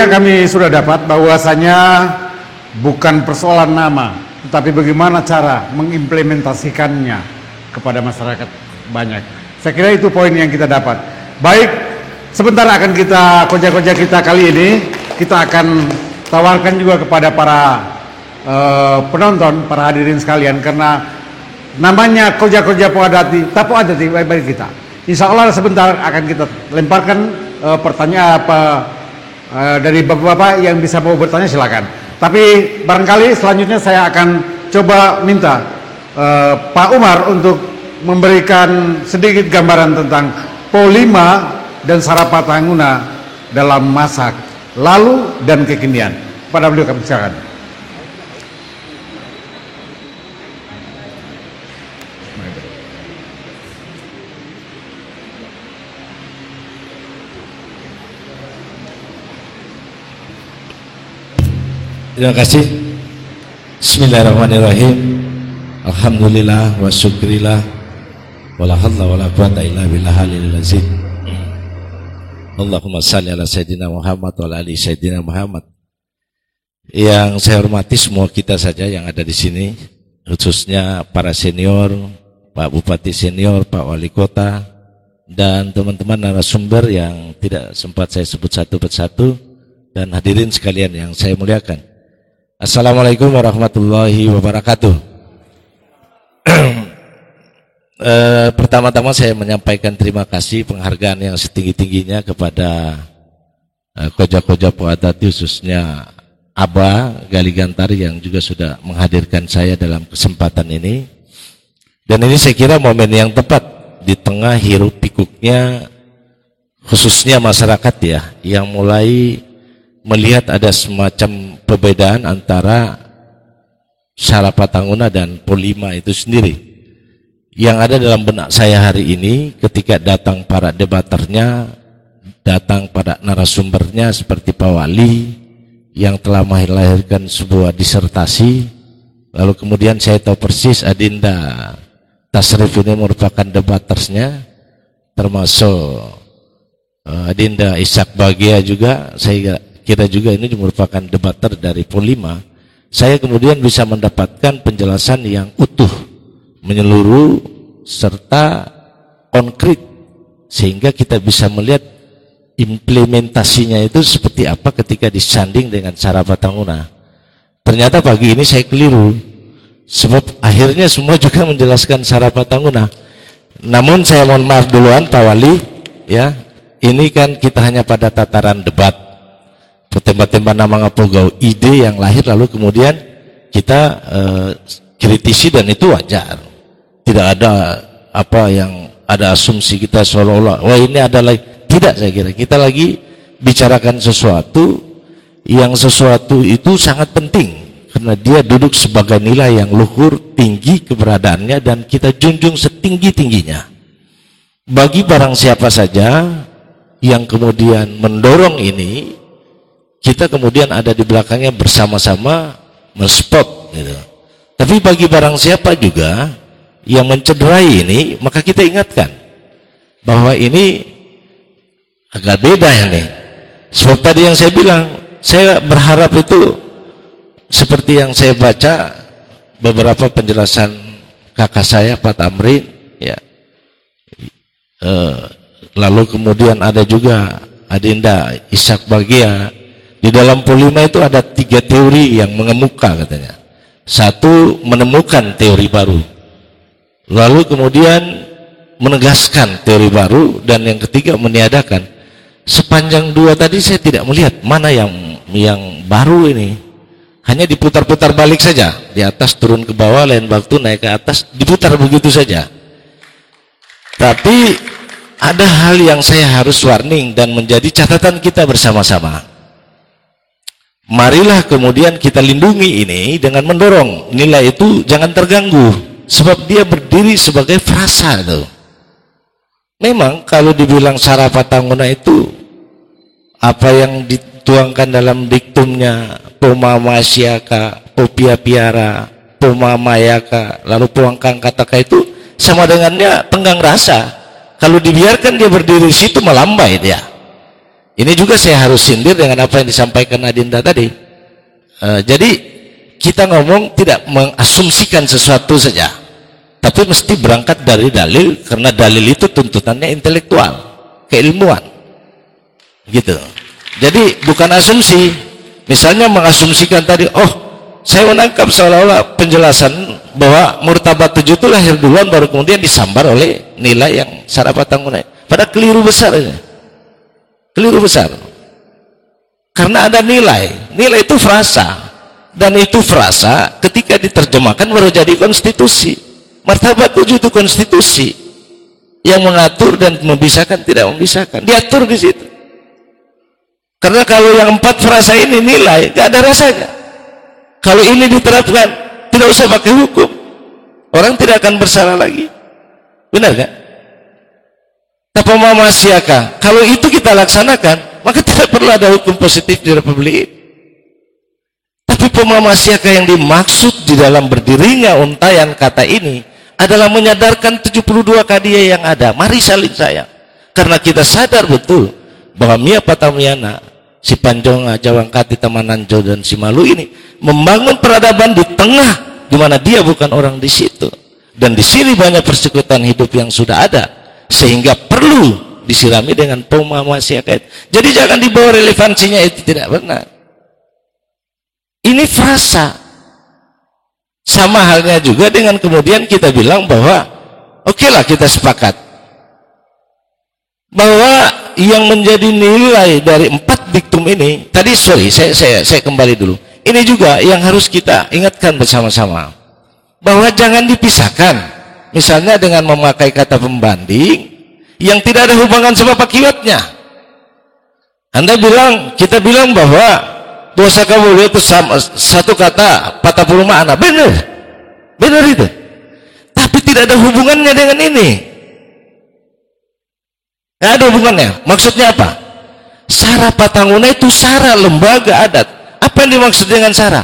Poinnya kami sudah dapat bahwasanya bukan persoalan nama, tetapi bagaimana cara mengimplementasikannya kepada masyarakat banyak. Saya kira itu poin yang kita dapat. Baik, sebentar akan kita koja-koja kita kali ini kita akan tawarkan juga kepada para penonton, para hadirin sekalian, karena namanya koja-koja Poadati, tapo adati baik-baik kita. Insya Allah sebentar akan kita lemparkan pertanyaan dari bapak-bapak yang bisa mau bertanya silakan. Tapi barangkali selanjutnya saya akan coba minta Pak Umar untuk memberikan sedikit gambaran tentang polima dan sarapatanguna dalam masa lalu dan kekinian. Pada beliau kami silakan. Terima kasih. Bismillahirrahmanirrahim. Alhamdulillah wa syukrillah wala haula wala quwata illa billahil azim. Allahumma shalli ala sayyidina Muhammad wa ala ali sayyidina Muhammad. Yang saya hormati semua kita saja yang ada di sini, khususnya para senior, Pak Bupati senior, Pak Wali Kota, dan teman-teman narasumber yang tidak sempat saya sebut satu persatu, dan hadirin sekalian yang saya muliakan. Assalamualaikum warahmatullahi wabarakatuh. Pertama-tama saya menyampaikan terima kasih, penghargaan yang setinggi-tingginya kepada koja-koja Poadati, khususnya Aba Gali Gantari yang juga sudah menghadirkan saya dalam kesempatan ini. Dan ini saya kira momen yang tepat di tengah hiruk pikuknya khususnya masyarakat ya, yang mulai melihat ada semacam perbedaan antara Sarapatanguna dan Polima itu sendiri. Yang ada dalam benak saya hari ini ketika datang para debaternya, datang pada narasumbernya seperti Pak Wali yang telah melahirkan sebuah disertasi, lalu kemudian saya tahu persis Adinda Tasrif ini merupakan debatersnya, termasuk Adinda Ishak Bagia juga, saya kita juga ini merupakan debater dari Polima. Saya kemudian bisa mendapatkan penjelasan yang utuh, menyeluruh, serta konkret, sehingga kita bisa melihat implementasinya itu seperti apa ketika disanding dengan Sarapatanguna. Ternyata pagi ini saya keliru, sebab akhirnya semua juga menjelaskan Sarapatanguna. Namun saya mohon maaf duluan Pak Wali, ya, ini kan kita hanya pada tataran debat, tempat-tempat nama ngapogau ide yang lahir, lalu kemudian kita kritisi, dan itu wajar. Tidak ada apa yang ada asumsi kita seolah-olah wah ini adalah, tidak. Saya kira kita lagi bicarakan sesuatu yang sesuatu itu sangat penting karena dia duduk sebagai nilai yang luhur, tinggi keberadaannya, dan kita junjung setinggi-tingginya. Bagi barang siapa saja yang kemudian mendorong ini, kita kemudian ada di belakangnya bersama-sama menspot gitu. Tapi bagi barang siapa juga yang mencederai ini, maka kita ingatkan bahwa ini agak beda ya nih. Sebab tadi yang saya bilang, saya berharap itu seperti yang saya baca beberapa penjelasan kakak saya Pak Tamrin ya. Lalu kemudian ada juga Adinda Ishak Bagia. Di dalam Polima itu ada 3 teori yang mengemuka katanya. Satu, menemukan teori baru. Lalu kemudian menegaskan teori baru, dan yang ketiga meniadakan. Sepanjang 2 tadi saya tidak melihat mana yang baru ini. Hanya diputar-putar balik saja. Di atas turun ke bawah, lain waktu naik ke atas, diputar begitu saja. Tapi ada hal yang saya harus warning dan menjadi catatan kita bersama-sama. Marilah kemudian kita lindungi ini dengan mendorong nilai itu jangan terganggu, sebab dia berdiri sebagai frasa itu. Memang kalau dibilang Sarapatanguna itu apa yang dituangkan dalam diktumnya Poma Masyaka, Popia Piara, Poma Mayaka, lalu Puangkang Kataka itu sama dengannya tenggang rasa. Kalau dibiarkan dia berdiri di situ melambai dia. Ini juga saya harus sindir dengan apa yang disampaikan Adinda tadi. Jadi kita ngomong tidak mengasumsikan sesuatu saja, tapi mesti berangkat dari dalil, karena dalil itu tuntutannya intelektual, keilmuan, gitu. Jadi bukan asumsi. Misalnya mengasumsikan tadi, oh saya menangkap seolah-olah penjelasan bahwa murtabat 7 itu lahir duluan baru kemudian disambar oleh nilai yang Sarapatangunai. Pada keliru besar ini, keliru besar. Karena ada nilai itu frasa. Dan itu frasa ketika diterjemahkan baru jadi konstitusi. Martabat 7 itu konstitusi yang mengatur dan memisahkan, tidak memisahkan, diatur di situ. Karena kalau yang 4 frasa ini nilai, gak ada rasanya. Kalau ini diterapkan, tidak usah pakai hukum, orang tidak akan bersalah lagi. Benar gak? Tapama masyaka, kalau itu kita laksanakan, maka tidak perlu ada hukum positif di Republik ini. Tapi pemamasyaka yang dimaksud di dalam berdirinya untayan kata ini adalah menyadarkan 72 kadia yang ada. Mari saling sayang, karena kita sadar betul bahwa Mia Patamiana, si Panjonga, Jawangkati, Tamananjo, dan si Malu ini membangun peradaban di tengah, di mana dia bukan orang di situ, dan di sini banyak persekutuan hidup yang sudah ada, sehingga perlu disirami dengan pemamasyaka. Jadi jangan dibawa relevansinya, itu tidak benar. Ini frasa. Sama halnya juga dengan kemudian kita bilang bahwa oke lah, kita sepakat bahwa yang menjadi nilai dari 4 diktum ini tadi, saya kembali dulu. Ini juga yang harus kita ingatkan bersama-sama, bahwa jangan dipisahkan. Misalnya dengan memakai kata pembanding yang tidak ada hubungan sebab akibatnya. Kita bilang bahwa dosa kamu itu satu kata patah puluh makna, benar itu, tapi tidak ada hubungannya dengan ini, tidak ada hubungannya. Maksudnya apa? Sarapatangunai itu sara, lembaga adat. Apa yang dimaksud dengan sara?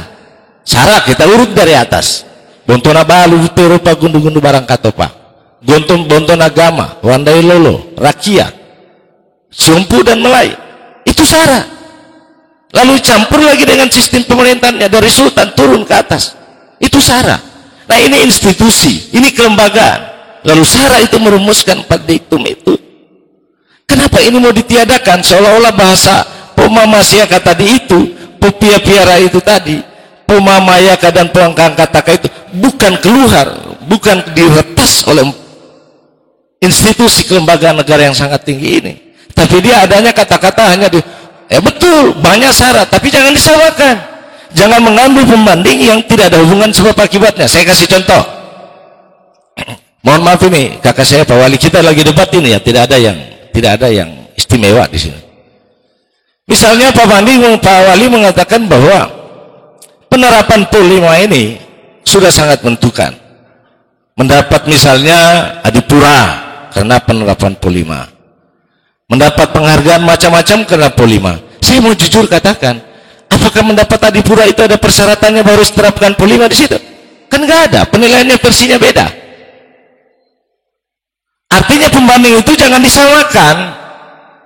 Sara kita urut dari atas, bontona balu terupa gundu-gundu barang katopa, bonton agama, wandai lolo, rakyat, sumpu dan Melayu, itu sara. Lalu campur lagi dengan sistem pemerintahannya dari sultan turun ke atas, itu sara. Nah ini institusi, ini kelembagaan. Lalu sara itu merumuskan 4 diktum itu. Kenapa ini mau ditiadakan? Seolah-olah bahasa pemamasyaka tadi itu, popia-piara itu tadi, pemamayaka dan pengangkataka itu bukan keluar, bukan diretas oleh institusi kelembagaan negara yang sangat tinggi ini, tapi dia adanya kata-kata hanya di betul, banyak syarat, tapi jangan disamakan. Jangan mengambil pembanding yang tidak ada hubungan sebab akibatnya. Saya kasih contoh. Mohon maaf ini, kakak saya Pak Wali, kita lagi debat ini ya, tidak ada yang istimewa di sini. Misalnya Pak Wali mengatakan bahwa penerapan PUL 5 ini sudah sangat menentukan. Mendapat misalnya Adipura karena penerapan PUL 5. Mendapat penghargaan macam-macam karena PUL 5. Saya mau jujur katakan, apakah mendapat Adipura itu ada persyaratannya baru diterapkan PUL 5 di situ? Kan nggak ada, penilaiannya versinya beda. Artinya pembanding itu jangan disamakan,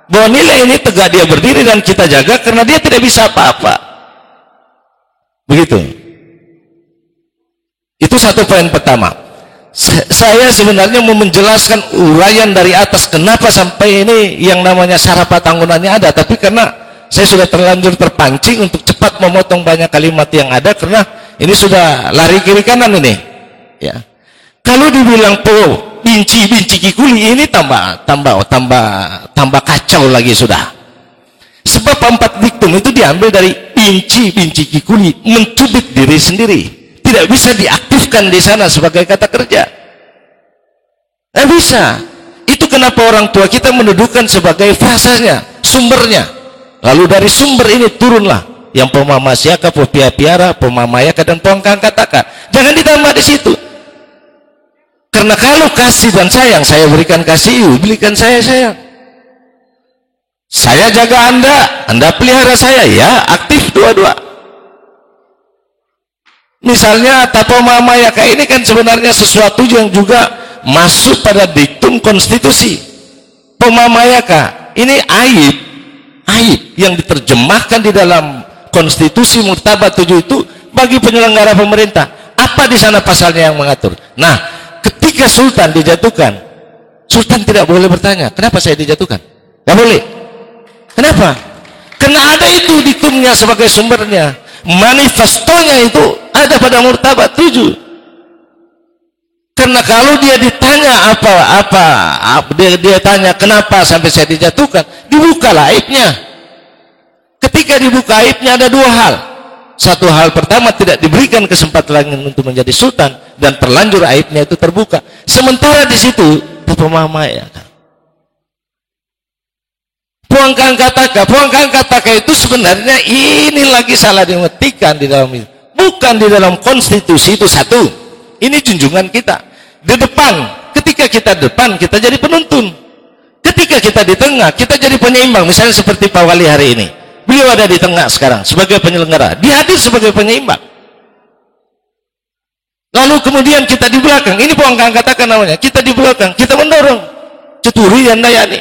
bahwa nilai ini tegak dia berdiri dan kita jaga karena dia tidak bisa apa-apa. Begitu. Itu satu poin pertama. Saya sebenarnya mau menjelaskan uraian dari atas kenapa sampai ini yang namanya Sarapatangunannya ada, tapi karena saya sudah terlanjur terpancing untuk cepat memotong banyak kalimat yang ada karena ini sudah lari kiri kanan ini. Ya. Kalau dibilang binci kikuli ini tambah kacau lagi sudah. Sebab 4 diktum itu diambil dari binci kikuli, mencubit diri sendiri. Tidak bisa diaktifkan di sana sebagai kata kerja. Tidak bisa. Itu kenapa orang tua kita mendudukan sebagai frasanya, sumbernya. Lalu dari sumber ini turunlah yang pemamasyaka, popia-piara, pemamayaka, dan pengangkataka. Jangan ditambah di situ. Karena kalau kasih dan sayang, saya berikan kasih, berikan saya sayang. Saya jaga Anda pelihara saya, ya aktif dua-dua. Misalnya tapamamayaka ini kan sebenarnya sesuatu yang juga masuk pada diktum konstitusi. Pemamayaka ini aib aib yang diterjemahkan di dalam konstitusi Murtabat 7 itu bagi penyelenggara pemerintah. Apa di sana pasalnya yang mengatur? Nah, ketika sultan dijatuhkan, sultan tidak boleh bertanya, kenapa saya dijatuhkan? Tidak boleh. Kenapa? Karena ada itu dikumnya sebagai sumbernya. Manifestonya itu ada pada Murtabat 7. Karena kalau dia ditanya dia tanya kenapa sampai saya dijatuhkan, dibukalah aibnya. Ketika dibuka aibnya ada dua hal. Satu hal pertama, tidak diberikan kesempatan lagi untuk menjadi sultan dan terlanjur aibnya itu terbuka. Sementara di situ Pemamaya kan. Puangkang kataka itu sebenarnya ini lagi salah dimetikan di dalam itu. Bukan di dalam konstitusi itu satu. Ini junjungan kita. Di depan, ketika kita depan kita jadi penuntun. Ketika kita di tengah kita jadi penyeimbang. Misalnya seperti Pak Wali hari ini. Beliau ada di tengah sekarang sebagai penyelenggara, dia hadir sebagai penyeimbang. Lalu kemudian kita di belakang, ini Puangkang katakan namanya, kita di belakang, kita mendorong Ceturi dan Dayani.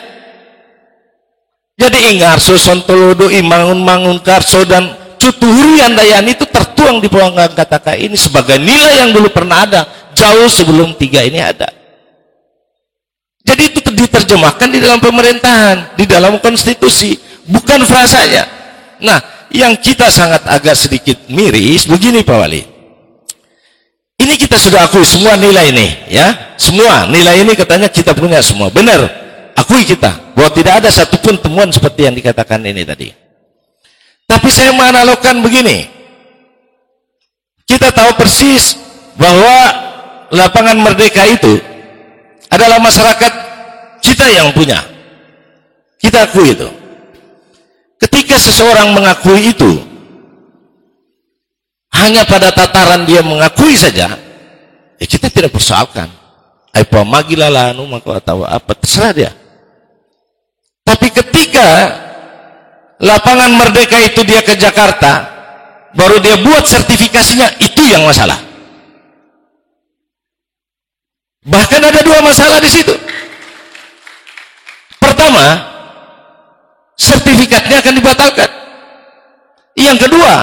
Jadi Ingarso, Sontolodo, Mangun Karso dan Ceturi dan Dayani itu tertuang di Puangkang katakan ini sebagai nilai yang dulu pernah ada jauh sebelum 3 ini ada. Jadi itu diterjemahkan di dalam pemerintahan, di dalam konstitusi, bukan frasanya. Nah, yang kita sangat agak sedikit miris begini Pak Wali. Ini kita sudah akui semua nilai ini, ya. Semua nilai ini katanya kita punya semua. Benar, akui kita bahwa tidak ada satupun temuan seperti yang dikatakan ini tadi. Tapi saya menganalogkan begini. Kita tahu persis bahwa lapangan Merdeka itu adalah masyarakat kita yang punya. Kita akui itu. Ketika seseorang mengakui itu, hanya pada tataran dia mengakui saja, ya kita tidak persoalkan. Apa magilah anu maka atau apa terserah dia. Tapi ketika lapangan Merdeka itu dia ke Jakarta, baru dia buat sertifikasinya, itu yang masalah. Bahkan ada dua masalah di situ. Pertama, sertifikatnya akan dibatalkan. Yang kedua,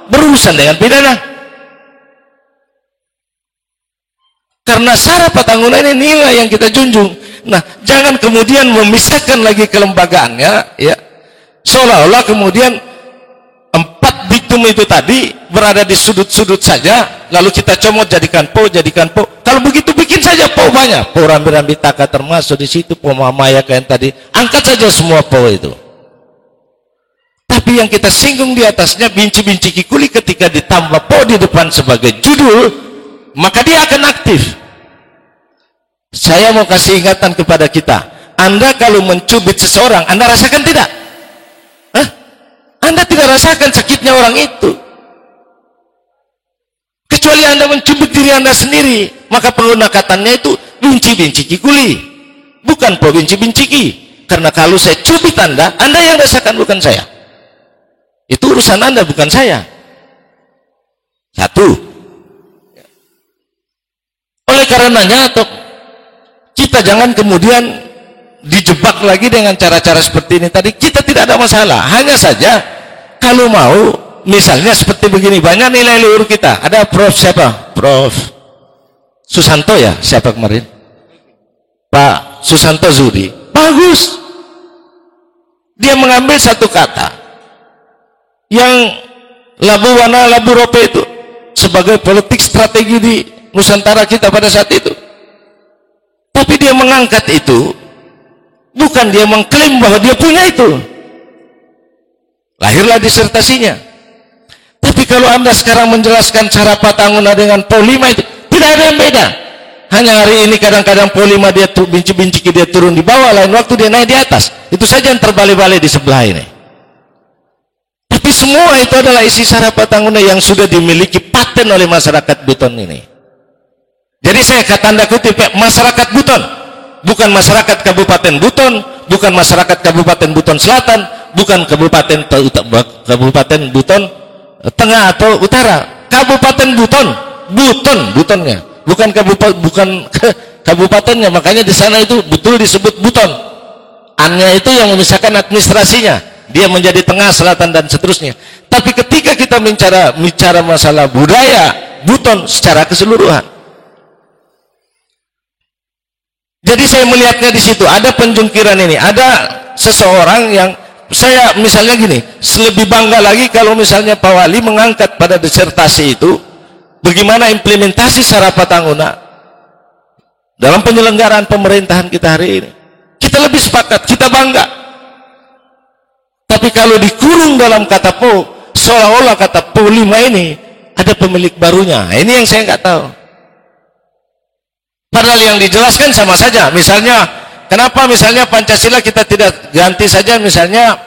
berurusan dengan pidana. Karena syarat Patangunan ini nilai yang kita junjung. Nah, jangan kemudian memisahkan lagi kelembagaannya, ya. Seolah-olah kemudian 4 diktum itu tadi berada di sudut-sudut saja, lalu kita comot jadikan po. Kalau begitu bikin saja po banyak. Po rambi-rambi taka termasuk di situ, po mamaya kayak tadi. Angkat saja semua po itu. Tapi yang kita singgung di atasnya binci-binci kikuli, ketika ditambah po di depan sebagai judul, maka dia akan aktif. Saya mau kasih ingatan kepada kita. Anda kalau mencubit seseorang, Anda rasakan tidak? Hah? Anda tidak rasakan sakitnya orang itu. Kecuali Anda mencubit diri Anda sendiri, maka pengguna-katannya itu binci-binci kikuli, bukan po binci-binci ki. Karena kalau saya cubit Anda yang rasakan, bukan saya. Itu urusan Anda, bukan saya. Satu. Oleh karenanya, kita jangan kemudian dijebak lagi dengan cara-cara seperti ini tadi. Kita tidak ada masalah. Hanya saja, kalau mau, misalnya seperti begini, banyak nilai luhur kita. Ada Prof. siapa? Prof. Susanto ya? Siapa kemarin? Pak Susanto Zuri. Bagus. Dia mengambil satu kata yang labu wana labu rope itu sebagai politik strategi di Nusantara kita pada saat itu. Tapi dia mengangkat itu, bukan dia mengklaim bahwa dia punya itu. Lahirlah disertasinya. Tapi kalau Anda sekarang menjelaskan cara Patangunan dengan po 5 itu, tidak ada yang beda. Hanya hari ini kadang-kadang po 5 dia binci-binci dia turun di bawah, lain waktu dia naik di atas. Itu saja yang terbalik-balik di sebelah ini. Tapi semua itu adalah isi syarat Patangunan yang sudah dimiliki paten oleh masyarakat Buton ini. Jadi saya tanda kutip, masyarakat Buton, bukan masyarakat Kabupaten Buton, bukan masyarakat Kabupaten Buton Selatan, bukan Kabupaten Buton Tengah atau Utara. Kabupaten Butonnya, bukan kabupatennya. Makanya di sana itu betul disebut Buton. Annya itu yang memisahkan administrasinya. dia menjadi tengah, selatan, dan seterusnya. Tapi ketika kita bicara masalah budaya Buton secara keseluruhan, jadi saya melihatnya di situ ada penjungkiran ini. Ada seseorang yang saya misalnya gini, lebih bangga lagi kalau misalnya Pak Wali mengangkat pada disertasi itu bagaimana implementasi Sarapatanguna dalam penyelenggaraan pemerintahan kita hari ini. Kita lebih sepakat, kita bangga. Tapi kalau dikurung dalam kata Po, seolah-olah kata Po 5 ini ada pemilik barunya. Ini yang saya nggak tahu. Padahal yang dijelaskan sama saja. Misalnya, kenapa misalnya Pancasila kita tidak ganti saja misalnya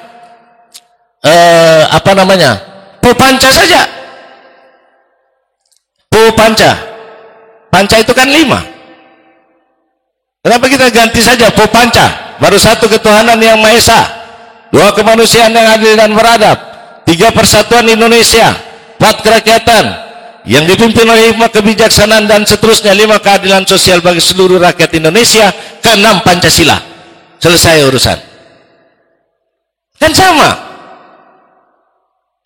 Po Panca saja. Po Panca. Panca itu kan 5. Kenapa kita ganti saja Po Panca? Baru satu ketuhanan yang Maha Esa, 2 kemanusiaan yang adil dan beradab, 3 persatuan Indonesia, 4 kerakyatan yang dipimpin oleh 5 kebijaksanaan dan seterusnya, 5 keadilan sosial bagi seluruh rakyat Indonesia, ke-6 Pancasila. Selesai urusan. Kan sama.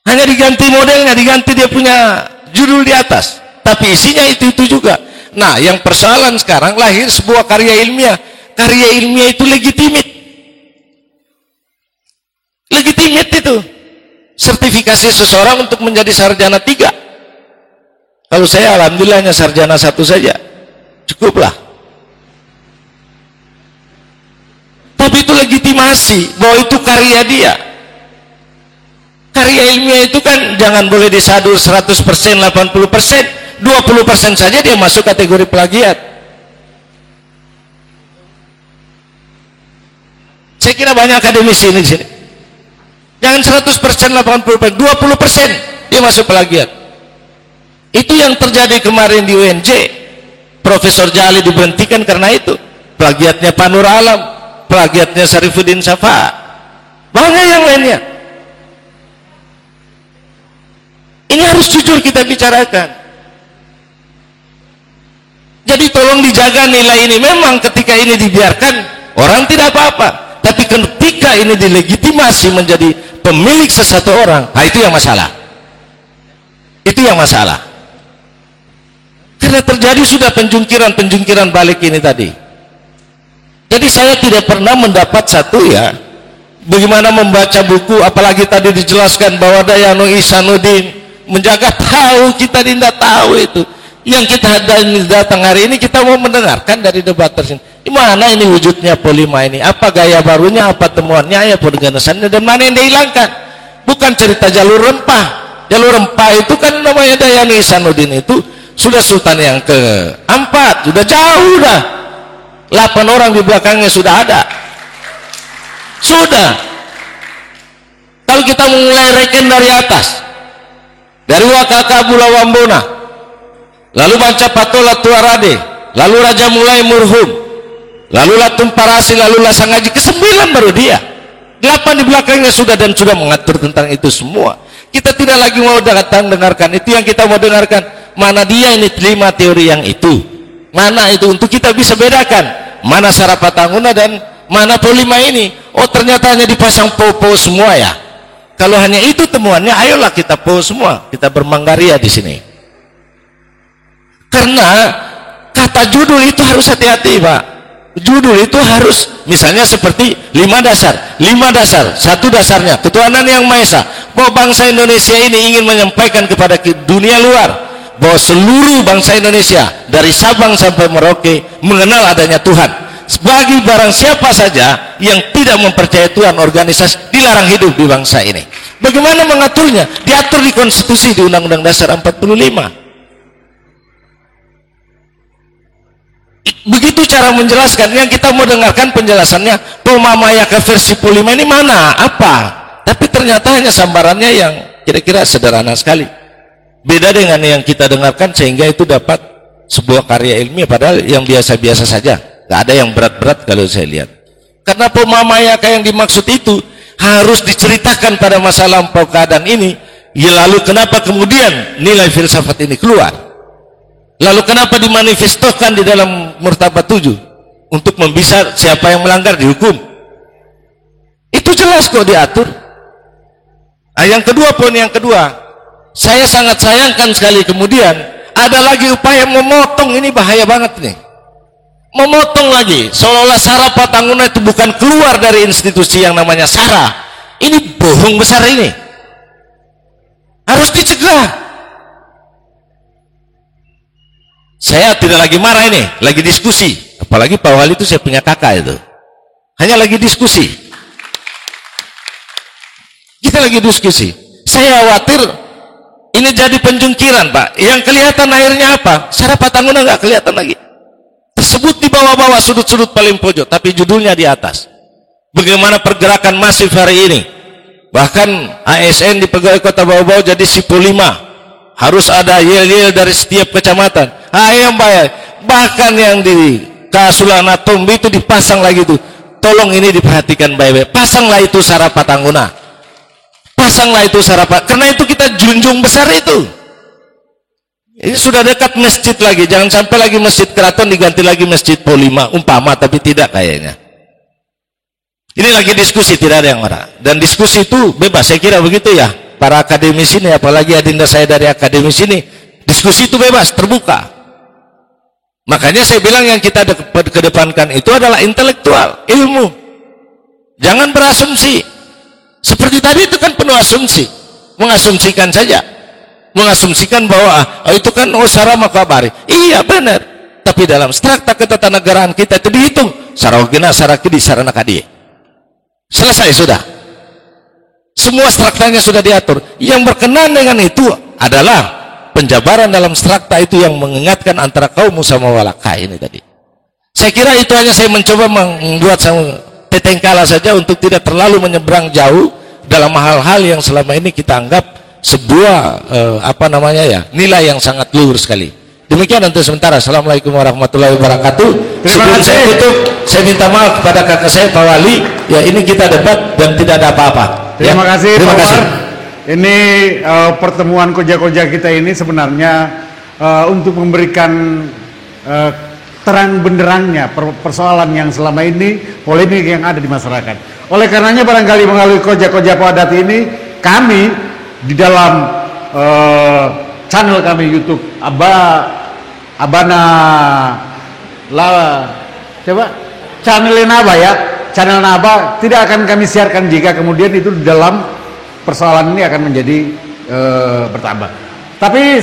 Hanya diganti modelnya, diganti dia punya judul di atas, tapi isinya itu juga. Nah, yang persoalan sekarang lahir sebuah karya ilmiah. Karya ilmiah itu legitimate itu. Sertifikasi seseorang untuk menjadi sarjana 3. Kalau saya alhamdulillah hanya sarjana 1 saja, cukuplah. Tapi itu legitimasi bahwa itu karya dia. Karya ilmiah itu kan jangan boleh disadur 100%, 80%, 20% saja dia masuk kategori plagiat. Saya kira banyak akademisi ini di sini. Jangan 100%, 80%, 20% dia masuk plagiat. Itu yang terjadi kemarin di UNJ. Profesor Jali diberhentikan karena itu. Plagiatnya Pak Nur Alam, plagiatnya Syarifuddin Safa, banyak yang lainnya. Ini harus jujur kita bicarakan. Jadi tolong dijaga nilai ini. Memang ketika ini dibiarkan, orang tidak apa-apa. Tapi ketika ini dilegitimasi menjadi pemilik sesuatu orang, nah itu yang masalah. Itu yang masalah. Karena terjadi sudah penjungkiran balik ini tadi. Jadi saya tidak pernah mendapat satu ya, bagaimana membaca buku, apalagi tadi dijelaskan bahwa Dayanu Ihsanuddin menjaga tahu, kita tidak tahu itu. Yang kita datang hari ini kita mau mendengarkan dari debat tersebut. Gimana ini wujudnya Po 5 ini? Apa gaya barunya? Apa temuannya? Ya penegasannya dan mana yang dihilangkan? Bukan cerita jalur rempah. Jalur rempah itu kan namanya Dayanu Ihsanuddin itu sudah sultan yang ke-4, sudah jauh dah. 8 orang di belakangnya sudah ada. Sudah. Kalau kita mulai reken dari atas, dari Wakaka Bulawambona, lalu Banca Patola Tuarade, lalu Raja Mulai Murhum, lalu Latum Parasi, lalu Lasangaji, ke-9 baru dia. 8 di belakangnya sudah dan sudah mengatur tentang itu semua. Kita tidak lagi mau datang dengarkan itu, yang kita mau dengarkan mana dia ini 5 teori yang itu, mana itu, untuk kita bisa bedakan mana Sarapatanguna dan mana Po 5 ini. Oh ternyata hanya dipasang po-po semua ya. Kalau hanya itu temuannya, ayolah kita po semua, kita bermanggaria di sini. Karena kata judul itu harus hati-hati Pak. Judul itu harus misalnya seperti 5 dasar. 5 dasar, 1 dasarnya ketuhanan yang Maha Esa, bahwa bangsa Indonesia ini ingin menyampaikan kepada dunia luar bahwa seluruh bangsa Indonesia dari Sabang sampai Merauke mengenal adanya Tuhan. Bagi barang siapa saja yang tidak mempercayai Tuhan, organisasi dilarang hidup di bangsa ini. Bagaimana mengaturnya? Diatur di konstitusi, di Undang-Undang Dasar 45. Begitu cara menjelaskan. Yang kita mau dengarkan penjelasannya Pemamayaka versi Po 5 ini mana? Apa? Tapi ternyata hanya sambarannya yang kira-kira sederhana sekali. Beda dengan yang kita dengarkan sehingga itu dapat sebuah karya ilmiah, padahal yang biasa-biasa saja. Gak ada yang berat-berat kalau saya lihat. Karena Pemamayaka yang dimaksud itu harus diceritakan pada masa lampau keadaan ini. Ya lalu kenapa kemudian nilai filsafat ini keluar? Lalu kenapa dimanifestokan di dalam Murtabat 7 untuk membisa siapa yang melanggar dihukum? Itu jelas kok diatur. Nah, yang kedua, poin yang kedua, saya sangat sayangkan sekali kemudian ada lagi upaya memotong, ini bahaya banget nih. Memotong lagi, seolah-olah SARA Patanguna itu bukan keluar dari institusi yang namanya SARA. Ini bohong besar ini. Harus dicegah. Saya tidak lagi marah ini, lagi diskusi. Apalagi Pak Wali itu saya punya kakak itu. Hanya lagi diskusi. Kita lagi diskusi. Saya khawatir ini jadi penjungkiran, Pak. Yang kelihatan akhirnya apa? SARA Patanguna nggak kelihatan lagi. Tersebut di bawah-bawah sudut-sudut paling pojok, tapi judulnya di atas. Bagaimana pergerakan masif hari ini? Bahkan ASN di pegawai kota bawah-bawah jadi Sipo 5. Harus ada yel-yel dari setiap kecamatan. Yang bayar. Bahkan yang di Kasulana Tombi itu dipasang lagi tuh. Tolong ini diperhatikan baik-baik. Pasanglah itu SARA Patanguna. Pasanglah itu SARA Patanguna. Karena itu kita junjung besar itu. Ini sudah dekat masjid lagi. Jangan sampai lagi masjid keraton diganti lagi masjid Polima. Umpama, tapi tidak kayaknya. Ini lagi diskusi, tidak ada yang marah. Dan diskusi itu bebas, saya kira begitu ya. Para akademisi ini, apalagi adinda saya dari akademisi ini, diskusi itu bebas, terbuka. Makanya saya bilang yang kita kedepankan itu adalah intelektual, ilmu. Jangan berasumsi. Seperti tadi itu kan penuh asumsi. Mengasumsikan saja. Mengasumsikan bahwa itu kan SARA makabari. Iya benar. Tapi dalam strata ketatanegaraan kita itu dihitung. Sarawagina, Sarakidi, Saranakadi. Selesai sudah. Semua straktanya sudah diatur. Yang berkenan dengan itu adalah penjabaran dalam strakta itu yang mengingatkan antara kaum Musa Mawalaka ini tadi. Saya kira itu hanya saya mencoba membuat tetengkala saja untuk tidak terlalu menyeberang jauh dalam hal-hal yang selama ini kita anggap sebuah nilai yang sangat luhur sekali. Demikian untuk sementara. Assalamualaikum warahmatullahi wabarakatuh. Sebelum saya tutup, saya minta maaf kepada kakak saya Pak Wali. Ya, ini kita debat dan tidak ada apa-apa. Terima kasih Terima Pak kasih. Umar. Ini pertemuan koja-koja kita ini sebenarnya untuk memberikan terang benderangnya persoalan yang selama ini polemik yang ada di masyarakat. Oleh karenanya barangkali melalui koja-koja Padat ini kami di dalam channel kami YouTube Abana coba channel Naba ya. Channel Naba tidak akan kami siarkan jika kemudian itu di dalam persoalan ini akan menjadi bertambah. Tapi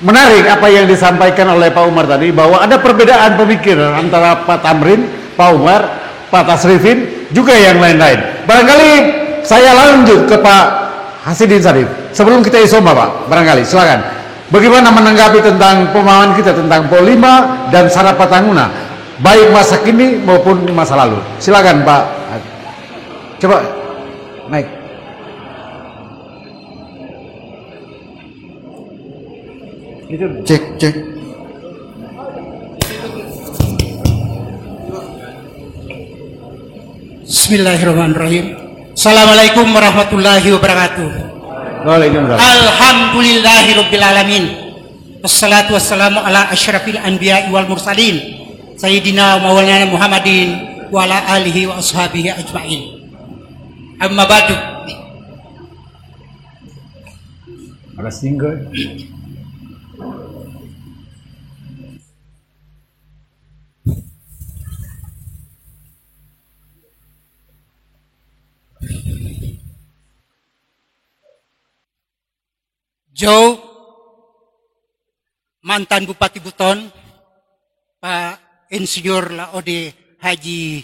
menarik apa yang disampaikan oleh Pak Umar tadi, bahwa ada perbedaan pemikiran antara Pak Tamrin, Pak Umar, Pak Tasrifin, juga yang lain-lain. Barangkali saya lanjut ke Pak Hasidin Sarif. Sebelum kita isoma Pak, barangkali silakan. Bagaimana menanggapi tentang pemahaman kita tentang Polima dan SARA Patanguna, baik masa kini maupun masa lalu. Silakan Pak. Coba naik. Cek. Bismillahirrahmanirrahim. Assalamualaikum warahmatullahi wabarakatuh. Waalaikumsalam. Alhamdulillahirabbil alamin. Wassalatu wassalamu ala asyrafil anbiya'i wal mursalin sayyidina maulana Muhammadin wa ala alihi wa ashabihi ajma'in. Amma ba'du. Ada single. Joe, mantan Bupati Buton, Pak Insinyur Laode Haji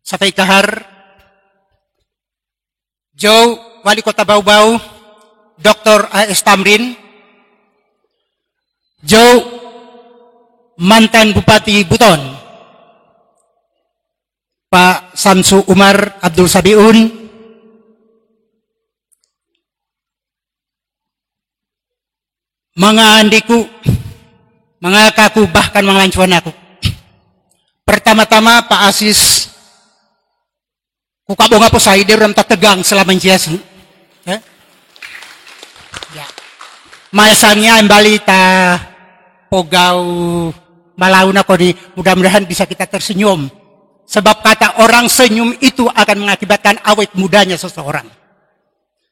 Satai Kahar, Joe, Wali Kota Bau-Bau, Dr. A.S. Tamrin, Joe, mantan Bupati Buton, Pak Samsu Umar Abdul Sabiun, mga andiku, mga kaku, bahkan mga lancuan aku. Pertama-tama Pak Asis, kukabong po sa ider ram tategang selama jasi. Ya. Mayasannya kembali ta pogau malau na ko di, mudah-mudahan bisa kita tersenyum. Sebab kata orang senyum itu akan mengakibatkan awet mudanya seseorang.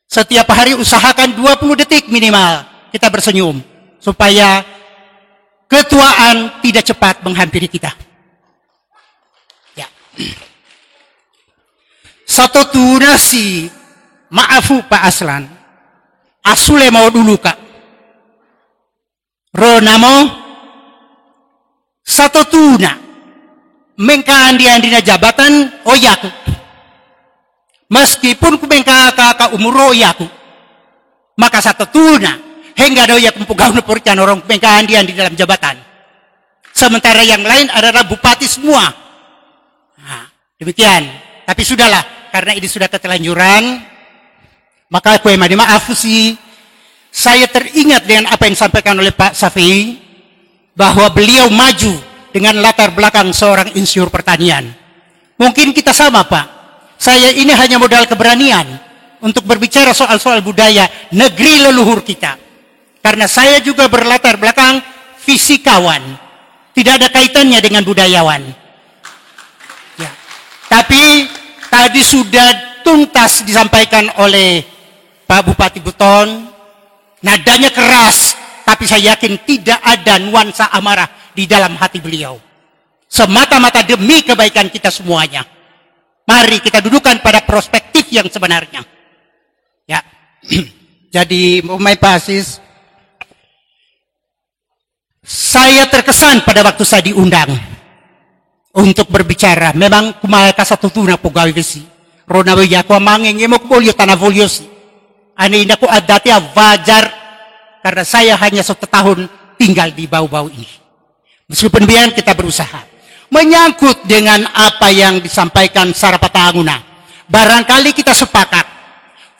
Setiap hari usahakan 20 detik minimal kita bersenyum supaya ketuaan tidak cepat menghampiri kita. Ya. Satu tunasi maafu Pak Aslan. Asule mau dulu Kak. Ronamo satu tuna mengkaandi-andina jabatan oyaku. Meskipun ku mengkaka umur oyaku. Maka satu tuna hingga doya kumpugau nepurkan orang mengkaandi-andi dalam jabatan. Sementara yang lain adalah bupati semua. Nah, demikian. Tapi sudahlah, karena ini sudah ketelanjuran, maka aku yang maaf sih. Saya teringat dengan apa yang disampaikan oleh Pak Safi, bahwa beliau maju dengan latar belakang seorang insinyur pertanian. Mungkin kita sama Pak. Saya ini hanya modal keberanian untuk berbicara soal-soal budaya negeri leluhur kita. Karena saya juga berlatar belakang fisikawan. Tidak ada kaitannya dengan budayawan. Ya. Tapi tadi sudah tuntas disampaikan oleh Pak Bupati Buton. Nadanya keras, tapi saya yakin tidak ada nuansa amarah di dalam hati beliau. Semata-mata demi kebaikan kita semuanya. Mari kita dudukan pada perspektif yang sebenarnya. Ya. Jadi, Umay Pasis, saya terkesan pada waktu saya diundang untuk berbicara. Memang kumalaka satu tuna pegawai besi. Ronawi aku mangeng emok bolio tanah voliosi. Ani aku adatnya wajar karena saya hanya 1 tahun tinggal di bau-bau ini. Meskipun demikian kita berusaha. Menyangkut dengan apa yang disampaikan Sarapatanguna. Barangkali kita sepakat.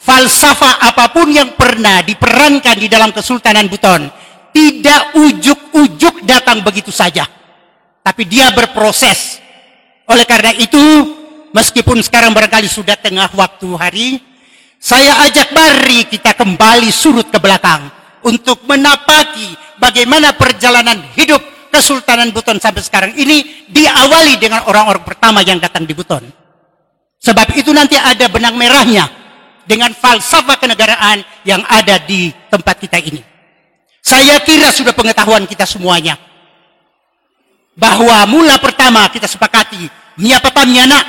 Falsafah apapun yang pernah diperankan di dalam Kesultanan Buton. Tidak ujuk-ujuk datang begitu saja. Tapi dia berproses. Oleh karena itu, meskipun sekarang barangkali sudah tengah waktu hari, saya ajak mari kita kembali surut ke belakang untuk menapaki bagaimana perjalanan hidup Kesultanan Buton sampai sekarang ini diawali dengan orang-orang pertama yang datang di Buton. Sebab itu nanti ada benang merahnya dengan falsafah kenegaraan yang ada di tempat kita ini. Saya kira sudah pengetahuan kita semuanya bahwa mula pertama kita sepakati miapatamiana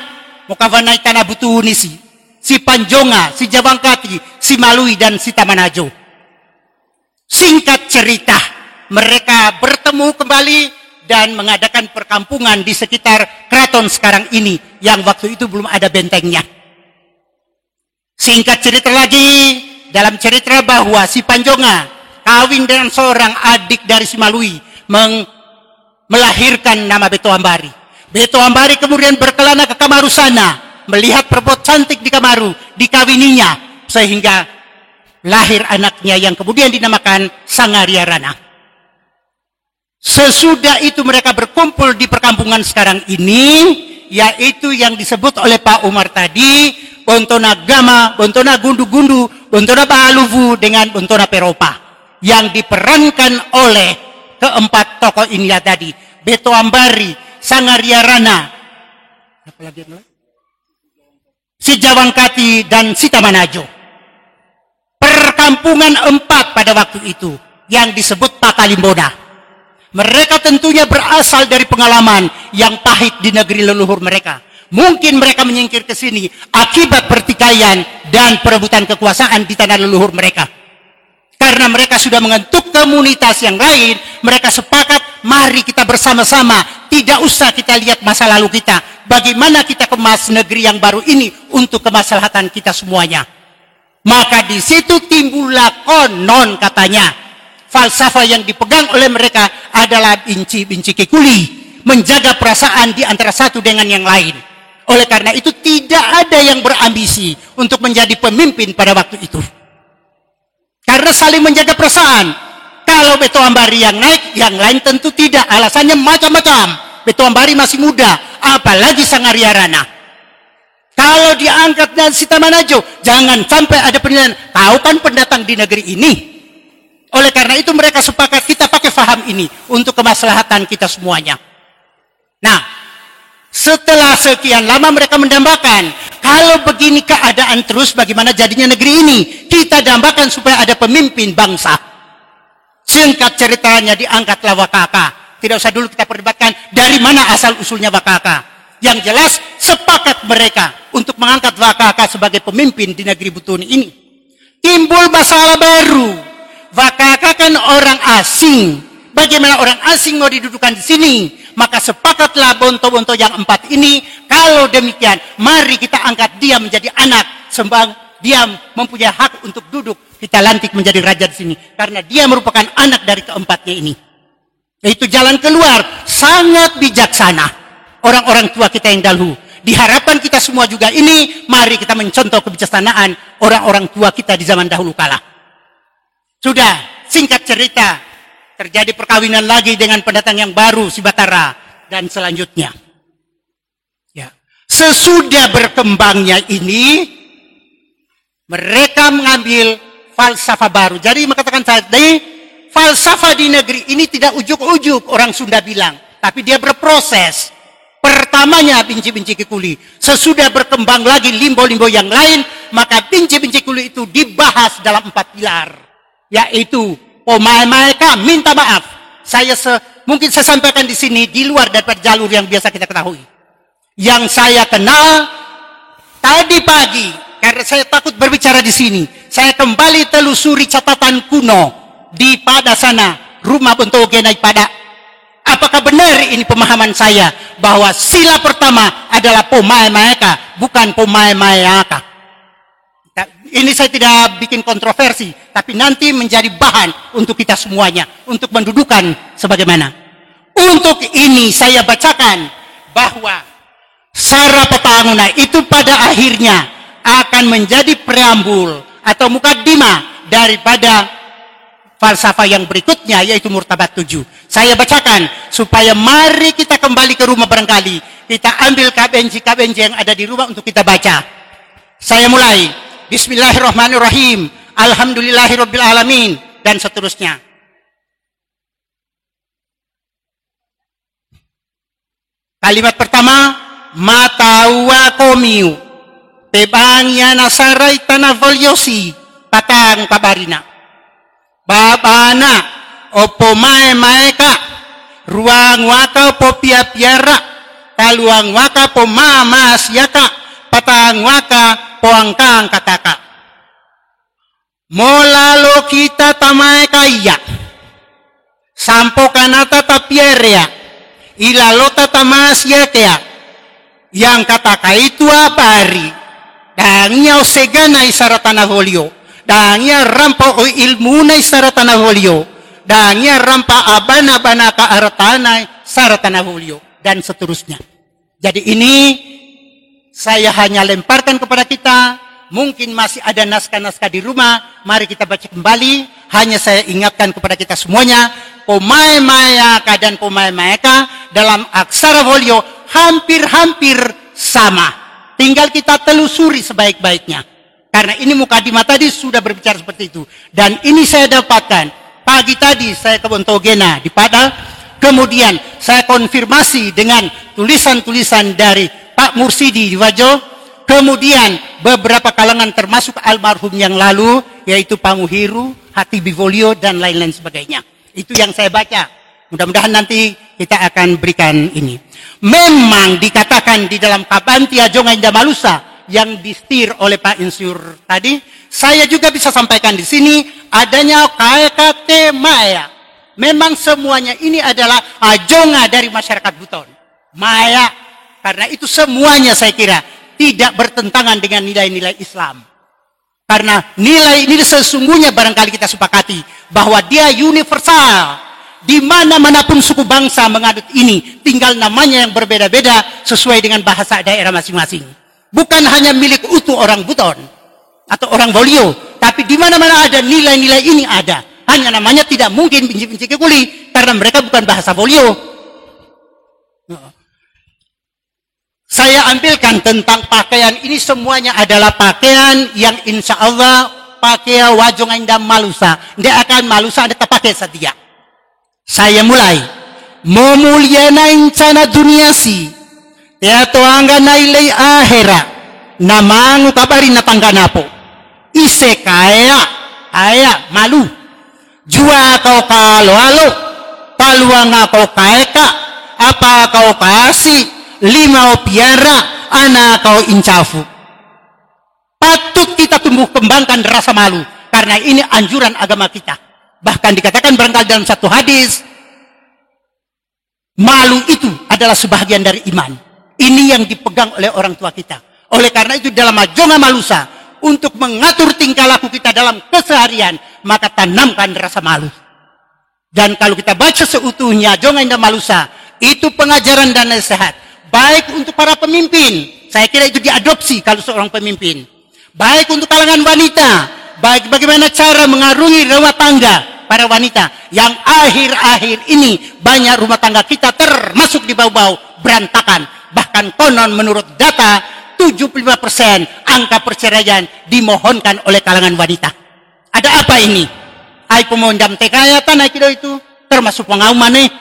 mukavanai tanah butunisi. Si Panjonga, si Jawangkati, si Malui, dan si Tamanajo. Singkat cerita, mereka bertemu kembali dan mengadakan perkampungan di sekitar keraton sekarang ini, yang waktu itu belum ada bentengnya. Singkat cerita lagi, dalam cerita bahwa si Panjonga kawin dengan seorang adik dari si Malui, melahirkan nama Beto Ambari. Beto Ambari kemudian berkelana ke Kamaru sana, melihat perempuan cantik di Kamaru, dikawininya, sehingga lahir anaknya yang kemudian dinamakan Sangaria Rana. Sesudah itu mereka berkumpul di perkampungan sekarang ini, yaitu yang disebut oleh Pak Umar tadi, Bontona Gama, Bontona Gundu-Gundu, Bontona Baluvu, dengan Bontona Peropa, yang diperankan oleh keempat tokoh ini tadi, Beto Ambari, Sangaria Rana, apa lagi? Si Jawangkati dan si Tamanajo. Perkampungan 4 pada waktu itu yang disebut Pakalimbona. Mereka tentunya berasal dari pengalaman yang pahit di negeri leluhur mereka. Mungkin mereka menyingkir ke sini akibat pertikaian dan perebutan kekuasaan di tanah leluhur mereka. Karena mereka sudah mengentuk komunitas yang lain, mereka sepakat, mari kita bersama-sama, tidak usah kita lihat masa lalu kita. Bagaimana kita kemas negeri yang baru ini untuk kemaslahatan kita semuanya. Maka di situ timbullah konon katanya. Falsafah yang dipegang oleh mereka adalah binci kekuli. Menjaga perasaan di antara satu dengan yang lain. Oleh karena itu tidak ada yang berambisi untuk menjadi pemimpin pada waktu itu. Karena saling menjaga perasaan. Kalau Beto Ambari yang naik, yang lain tentu tidak. Alasannya macam-macam. Beto Ambari masih muda, apalagi Sangaria Rana. Kalau diangkat dan si Tamanajo, jangan sampai ada penilaian, kau kan pendatang di negeri ini. Oleh karena itu mereka sepakat kita pakai faham ini untuk kemaslahatan kita semuanya. Nah, setelah sekian lama mereka mendambakan, Kalau begini keadaan terus, bagaimana jadinya negeri ini? Kita dambakan supaya ada pemimpin bangsa. Singkat ceritanya diangkatlah Wakaka. Tidak usah dulu kita perdebatkan dari mana asal usulnya Wakaka. Yang jelas sepakat mereka untuk mengangkat Wakaka sebagai pemimpin di negeri Butuni ini. Timbul masalah baru. Wakaka kan orang asing. Bagaimana orang asing mau didudukan di sini? Maka sepakatlah bonto-bonto yang 4 ini. Kalau demikian, mari kita angkat dia menjadi anak. Sembang dia mempunyai hak untuk duduk. Kita lantik menjadi raja di sini. Karena dia merupakan anak dari keempatnya ini. Itu jalan keluar. Sangat bijaksana. Orang-orang tua kita yang dahulu. Diharapkan kita semua juga ini. Mari kita mencontoh kebijaksanaan orang-orang tua kita di zaman dahulu kala. Sudah, singkat cerita. Terjadi perkawinan lagi dengan pendatang yang baru, si Batara. Dan selanjutnya. Ya. Sesudah berkembangnya ini, mereka mengambil falsafah baru. Jadi mengatakan tadi, falsafah di negeri ini tidak ujuk-ujuk, orang Sunda bilang. Tapi dia berproses. Pertamanya binci-binci kekuli. Sesudah berkembang lagi limbo-limbo yang lain, maka binci-binci kekuli itu dibahas dalam 4 pilar. Yaitu, mereka minta maaf. Mungkin saya sampaikan di sini di luar daripada jalur yang biasa kita ketahui. Yang saya kenal tadi pagi, karena saya takut berbicara di sini, saya kembali telusuri catatan kuno di pada sana, rumah Bontogena pada. Apakah benar ini pemahaman saya bahwa sila pertama adalah mereka, bukan mereka? Ini saya tidak bikin kontroversi, tapi nanti menjadi bahan untuk kita semuanya, untuk mendudukan sebagaimana. Untuk ini saya bacakan bahwa Sara Petanguna itu pada akhirnya akan menjadi preambul atau mukaddimah daripada falsafah yang berikutnya, yaitu Murtabat 7. Saya bacakan supaya mari kita kembali ke rumah barangkali. Kita ambil KBNJ yang ada di rumah untuk kita baca. Saya mulai. Bismillahirrahmanirrahim. Alhamdulillahirrabbilalamin. Dan seterusnya. Kalimat pertama. Matawa komiu. Tebangya nasaray tanavolyosi. Patang kabarina. Babana. Opo maeka. Ruang waka opo pia-piara. Taluang waka po mamas yaka. Patang waka poangkang kataka. Molalo kita tamay kaya. Sampo kanata tapierea. Ilalota tamasya kaya. Yang kataka itu abari. Dangnya osegana isaratana holio. Dangnya rampa o ilmuna isaratana holio. Dangnya rampa abana-bana ka aratana saratana holio. Dan seterusnya. Jadi ini saya hanya lemparkan kepada kita, mungkin masih ada naskah-naskah di rumah, mari kita baca kembali. Hanya saya ingatkan kepada kita semuanya, pemain mayaka dan pemain mayaka dalam aksara folio hampir-hampir sama. Tinggal kita telusuri sebaik-baiknya. Karena ini mukadimah tadi sudah berbicara seperti itu. Dan ini saya dapatkan, pagi tadi saya ke Bontogena di Padang, kemudian saya konfirmasi dengan tulisan-tulisan dari Pak Mursidi di Wajo, kemudian beberapa kalangan termasuk almarhum yang lalu, yaitu Pak Muhiru, Hatibi Volio, dan lain-lain sebagainya. Itu yang saya baca. Mudah-mudahan nanti kita akan berikan ini. Memang dikatakan di dalam Kabanti Ajonga Indah Malusa yang distir oleh Pak Insinyur tadi, saya juga bisa sampaikan di sini adanya KKT Maya. Memang semuanya ini adalah ajonga dari masyarakat Buton. Maya. Karena itu semuanya saya kira tidak bertentangan dengan nilai-nilai Islam. Karena nilai-nilai sesungguhnya barangkali kita sepakati bahwa dia universal. Di mana-manapun suku bangsa mengadut ini, tinggal namanya yang berbeda-beda sesuai dengan bahasa daerah masing-masing. Bukan hanya milik utuh orang Buton atau orang Volio, tapi di mana-mana ada nilai-nilai ini ada. Hanya namanya tidak mungkin binci-binci kekuli karena mereka bukan bahasa Volio. Saya ambilkan tentang pakaian ini semuanya adalah pakaian yang insya Allah pakaian wajong indah malusa. Dia akan malusa ada terpakai setia. Saya mulai. Memuliana incana dunia si. Teato angga nailai akhirah. namangu kabari na tanggana po. Ise kaya malu. Jua kau kalo-alo, paluang kau kaeka, apa kau kasih, 5 piara, anak kau incafu. Patut kita tumbuh kembangkan rasa malu, karena ini anjuran agama kita. Bahkan dikatakan barangkali dalam satu hadis, malu itu adalah sebahagian dari iman. Ini yang dipegang oleh orang tua kita. Oleh karena itu dalam Ajonga Malusa, untuk mengatur tingkah laku kita dalam keseharian, maka tanamkan rasa malu. Dan kalau kita baca seutuhnya Ajonga Indah Malusa, itu pengajaran dan nasihat. Baik untuk para pemimpin, saya kira itu diadopsi kalau seorang pemimpin. Baik untuk kalangan wanita, baik bagaimana cara mengarungi rumah tangga para wanita. Yang akhir-akhir ini banyak rumah tangga kita termasuk di bau-bau berantakan. Bahkan konon menurut data 75% angka perceraian dimohonkan oleh kalangan wanita. Ada apa ini? Ai pemondam tekaya tanah kido itu termasuk pengaumane.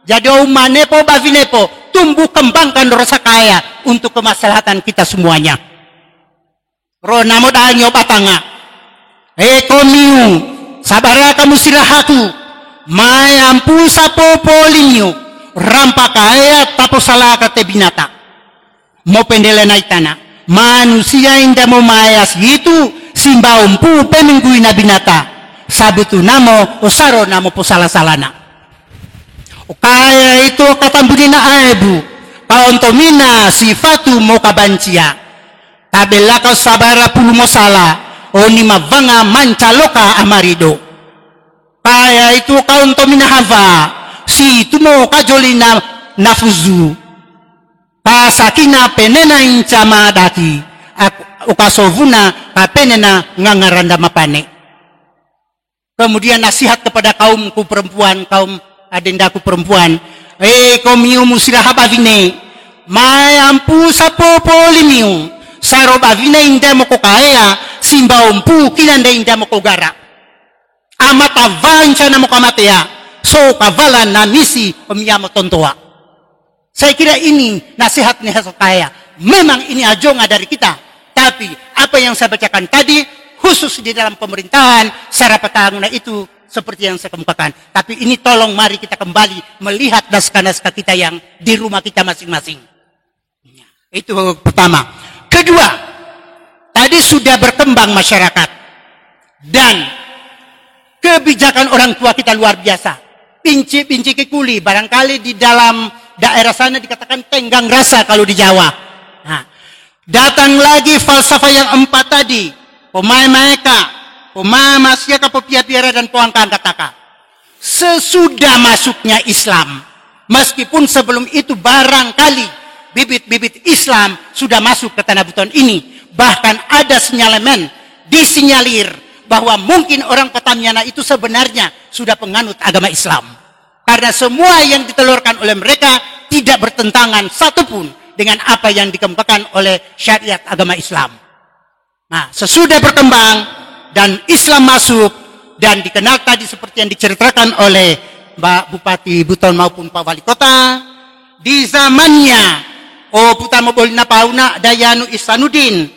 Jadi umane po bavine po tumbuh kembangkan rasa kaya untuk kemaslahatan kita semuanya. Rona modalnya batanga. Komiu sabara kamu sirahatu. Mayampu sapo polinyo rampa kaya tapo salah kate binata. Mau pendele naik tanah. Manusia indah mau mayas itu simba umpu peminggui na binata. Sabutu namo osaro namo po salah-salana. Kaya itu katambuni na aibu. Kaontomina sifatu mo kabancia. Tabela kau sabara pulu mo salah. Oni mavanga mancaloka amarido. Kaya itu kaontomina hava. Si itu mo kajolina nafuzu. Pasakina penena incama dati. Ukasovuna kapenena ngangaranda mapane. Kemudian nasihat kepada kaumku perempuan, kaum adendaku perempuan. Komiu musirah bavine. Mayampu sapo polimiu. Saro bavine inda mo kokaya. Simba umpu kinanda inda mo kogara. Amata vanca na mo kamatea. So kavala na misi pemiyamo tontoa. Saya kira ini nasihat kaya. Memang ini ajonga dari kita. Tapi apa yang saya bacakan tadi, khusus di dalam pemerintahan, secara petahana itu seperti yang saya kemukakan. Tapi ini tolong mari kita kembali melihat naskah-naskah kita yang di rumah kita masing-masing. Itu pertama. Kedua, tadi sudah berkembang masyarakat. Dan kebijakan orang tua kita luar biasa. Pinci kekuli, barangkali di dalam daerah sana dikatakan tenggang rasa kalau di Jawa. Nah, datang lagi falsafah yang 4 tadi. Pemain mereka, pemain masyarakat, pepiara dan puangkan kataka. Sesudah masuknya Islam, meskipun sebelum itu barangkali bibit-bibit Islam sudah masuk ke tanah Buton ini. Bahkan ada sinyalemen, disinyalir bahwa mungkin orang Petamiana itu sebenarnya sudah penganut agama Islam. Karena semua yang ditelurkan oleh mereka tidak bertentangan satupun dengan apa yang dikemukakan oleh syariat agama Islam. Nah, sesudah berkembang dan Islam masuk dan dikenal tadi seperti yang diceritakan oleh Mbak Bupati Buton maupun Pak Wali Kota, di zamannya Putra Mobolina Pauna Dayanu Ihsanuddin,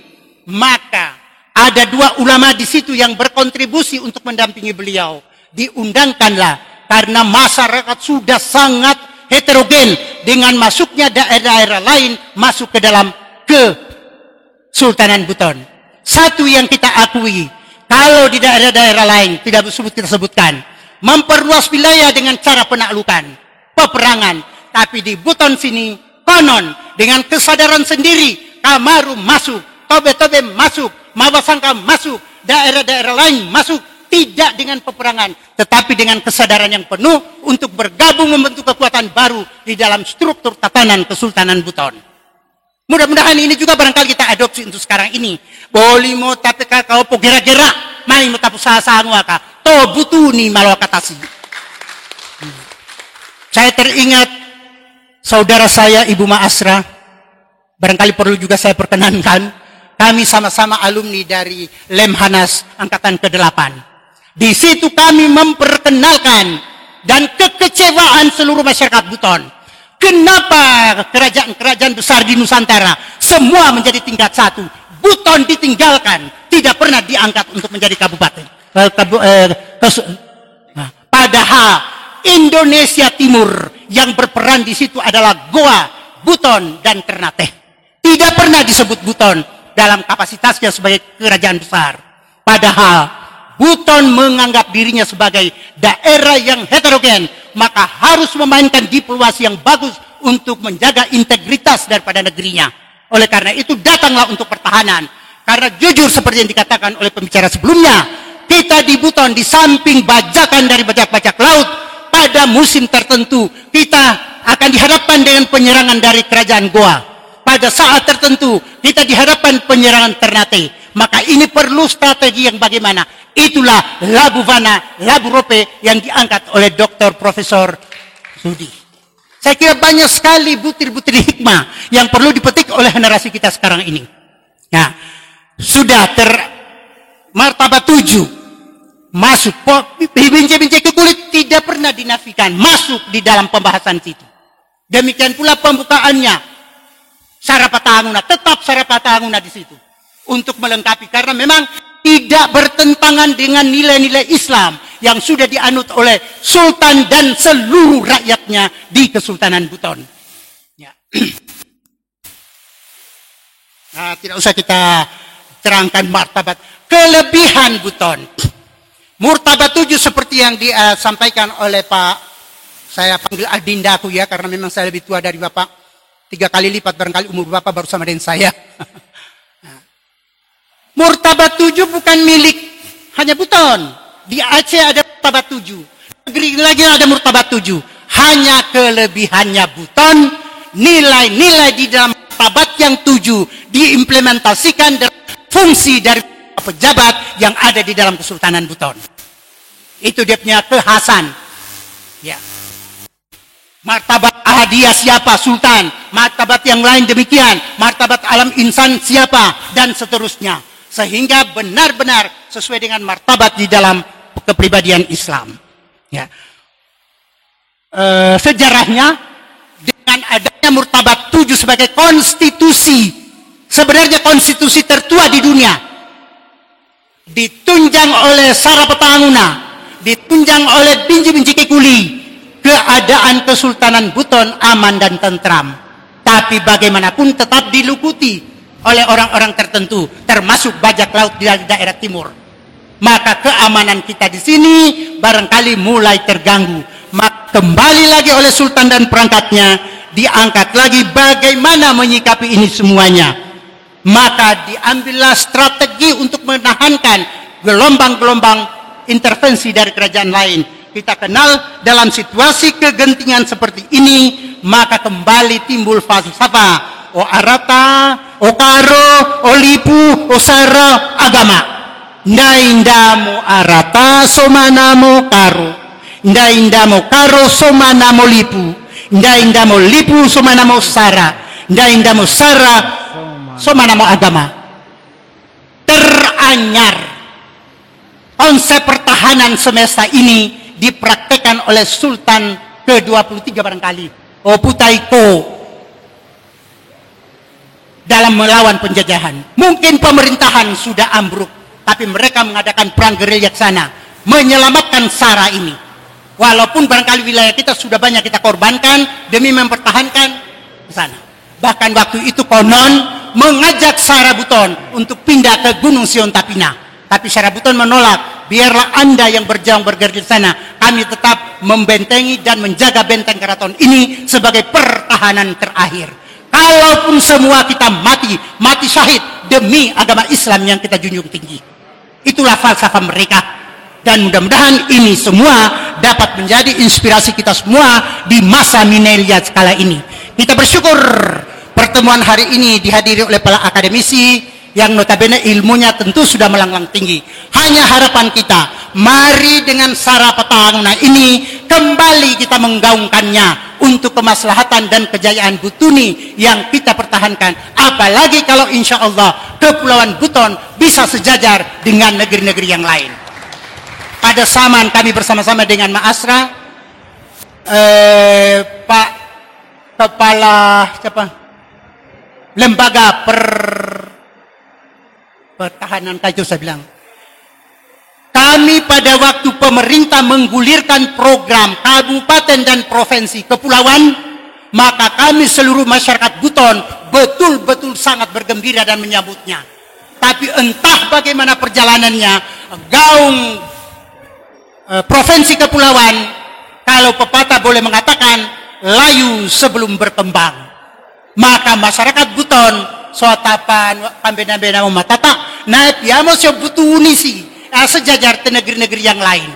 maka ada 2 ulama di situ yang berkontribusi untuk mendampingi beliau. Diundangkanlah karena masyarakat sudah sangat heterogen dengan masuknya daerah-daerah lain masuk ke dalam Kesultanan Buton. Satu yang kita akui, kalau di daerah-daerah lain tidak kita sebutkan, memperluas wilayah dengan cara penaklukan, peperangan. Tapi di Buton sini konon dengan kesadaran sendiri, Kamaru masuk, Tobe-Tobe masuk, Mawasangka masuk, daerah-daerah lain masuk, tidak dengan peperangan, tetapi dengan kesadaran yang penuh untuk bergabung membentuk kekuatan baru di dalam struktur tatanan Kesultanan Buton. Mudah-mudahan ini juga barangkali kita adopsi untuk sekarang ini. Boleh mau tapi kalau po gerak-gerak, mai mau tapu sahang waka, to butuni malu katasi. Saya teringat saudara saya Ibu Ma'asra, barangkali perlu juga saya perkenankan, kami sama-sama alumni dari Lemhanas Angkatan ke-8. Di situ kami memperkenalkan dan kekecewaan seluruh masyarakat Buton. Kenapa kerajaan-kerajaan besar di Nusantara semua menjadi tingkat 1? Buton ditinggalkan, tidak pernah diangkat untuk menjadi kabupaten. Padahal Indonesia Timur yang berperan di situ adalah Goa, Buton, dan Ternate. Tidak pernah disebut Buton dalam kapasitasnya sebagai kerajaan besar. Padahal Buton menganggap dirinya sebagai daerah yang heterogen, maka harus memainkan diplomasi yang bagus untuk menjaga integritas daripada negerinya. Oleh karena itu datanglah untuk pertahanan. Karena jujur seperti yang dikatakan oleh pembicara sebelumnya, kita di Buton di samping bajakan dari bajak-bajak laut, pada musim tertentu kita akan dihadapkan dengan penyerangan dari kerajaan Goa. Pada saat tertentu kita dihadapkan penyerangan Ternate. Maka ini perlu strategi yang bagaimana. Itulah Labu Vana, Labu Rope yang diangkat oleh Dr. Profesor Sudi. Saya kira banyak sekali butir-butir hikmah yang perlu dipetik oleh generasi kita sekarang ini. Nah, sudah martabat 7 masuk, bincang-bincang ke kulit tidak pernah dinafikan, masuk di dalam pembahasan situ. Demikian pula pembukaannya, Sarapatanguna, tetap Sarapatanguna di situ untuk melengkapi, karena memang tidak bertentangan dengan nilai-nilai Islam yang sudah dianut oleh Sultan dan seluruh rakyatnya di Kesultanan Buton. Ya. Nah, tidak usah kita terangkan martabat kelebihan Buton. Martabat 7 seperti yang disampaikan oleh Pak, saya panggil adindaku ya, karena memang saya lebih tua dari Bapak, 3 kali lipat barangkali umur Bapak baru sama dengan saya. Martabat 7 bukan milik hanya Buton. Di Aceh ada martabat 7. Negeri lagi ada martabat 7. Hanya kelebihannya Buton, nilai-nilai di dalam martabat yang 7 diimplementasikan dalam fungsi dari pejabat yang ada di dalam Kesultanan Buton. Itu dia punya kekhasan. Ya. Martabat ahadiyah siapa? Sultan. Martabat yang lain demikian. Martabat alam insan siapa? Dan seterusnya. Sehingga benar-benar sesuai dengan martabat di dalam kepribadian Islam. Ya. Sejarahnya dengan adanya martabat 7 sebagai konstitusi, sebenarnya konstitusi tertua di dunia, ditunjang oleh Sarapatanguna, ditunjang oleh Binji-Binji Kekuli, keadaan Kesultanan Buton aman dan tentram. Tapi bagaimanapun tetap dilukuti oleh orang-orang tertentu, termasuk bajak laut di daerah timur. Maka keamanan kita di sini barangkali mulai terganggu. Maka kembali lagi oleh Sultan dan perangkatnya, diangkat lagi bagaimana menyikapi ini semuanya. Maka diambillah strategi untuk menahankan gelombang-gelombang intervensi dari kerajaan lain. Kita kenal dalam situasi kegentingan seperti ini, maka kembali timbul falsafah. O arata, o karo, o lipu, o sara, agama. Ndaindamo arata, somanamo karo. Ndaindamo karo, somanamo lipu. Ndaindamo lipu, somanamo sara. Ndaindamo sara, somanamo agama. Teranyar. Konsep pertahanan semesta ini dipraktekkan oleh Sultan ke-23 barangkali. O Putaiko. Dalam melawan penjajahan. Mungkin pemerintahan sudah ambruk, tapi mereka mengadakan perang gerilya ke sana, menyelamatkan Sara ini. Walaupun barangkali wilayah kita sudah banyak kita korbankan demi mempertahankan di sana. Bahkan waktu itu konon mengajak Sara Buton untuk pindah ke Gunung Siontapina. Tapi Sara Buton menolak. Biarlah Anda yang berjuang bergerak di sana. Kami tetap membentengi dan menjaga benteng keraton ini sebagai pertahanan terakhir. Kalaupun semua kita mati syahid demi agama Islam yang kita junjung tinggi. Itulah falsafah mereka. Dan mudah-mudahan ini semua dapat menjadi inspirasi kita semua di masa milenial skala ini. Kita bersyukur pertemuan hari ini dihadiri oleh para akademisi yang notabene ilmunya tentu sudah melanglang tinggi. Hanya harapan kita, mari dengan Sarapatanguna ini kembali kita menggaungkannya untuk kemaslahatan dan kejayaan Butuni yang kita pertahankan. Apalagi kalau insya Allah Kepulauan Buton bisa sejajar dengan negeri-negeri yang lain. Pada zaman kami bersama-sama dengan Ma'asra, Pak kepala lembaga pertahanan kacau, saya bilang, kami pada waktu pemerintah menggulirkan program kabupaten dan provinsi kepulauan, maka kami seluruh masyarakat Buton betul-betul sangat bergembira dan menyambutnya. Tapi entah bagaimana perjalanannya, gaung provinsi kepulauan, kalau pepatah boleh mengatakan, layu sebelum berkembang. Maka masyarakat Buton sotapan pambena-bena matata na piamo sio butunisi sejajar ke negeri-negeri yang lain.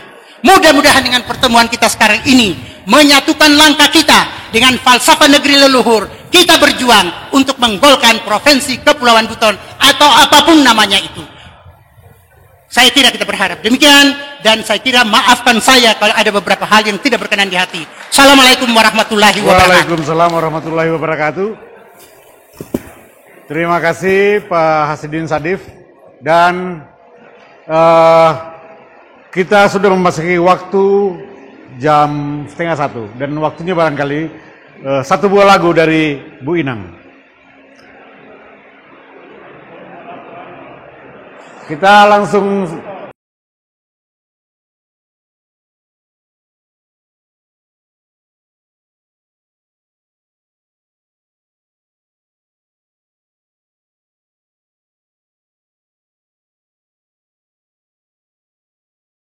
Mudah-mudahan dengan pertemuan kita sekarang ini menyatukan langkah kita dengan falsafah negeri leluhur. Kita berjuang untuk menggolkan provinsi Kepulauan Buton atau apapun namanya itu. Saya kira kita berharap demikian, dan saya kira maafkan saya kalau ada beberapa hal yang tidak berkenan di hati. Assalamualaikum warahmatullahi wabarakatuh. Waalaikumsalam warahmatullahi wabarakatuh. Terima kasih Pak Hasidin Sadif, dan kita sudah memasuki waktu jam 12:30 dan waktunya barangkali satu buah lagu dari Bu Inang. Kita langsung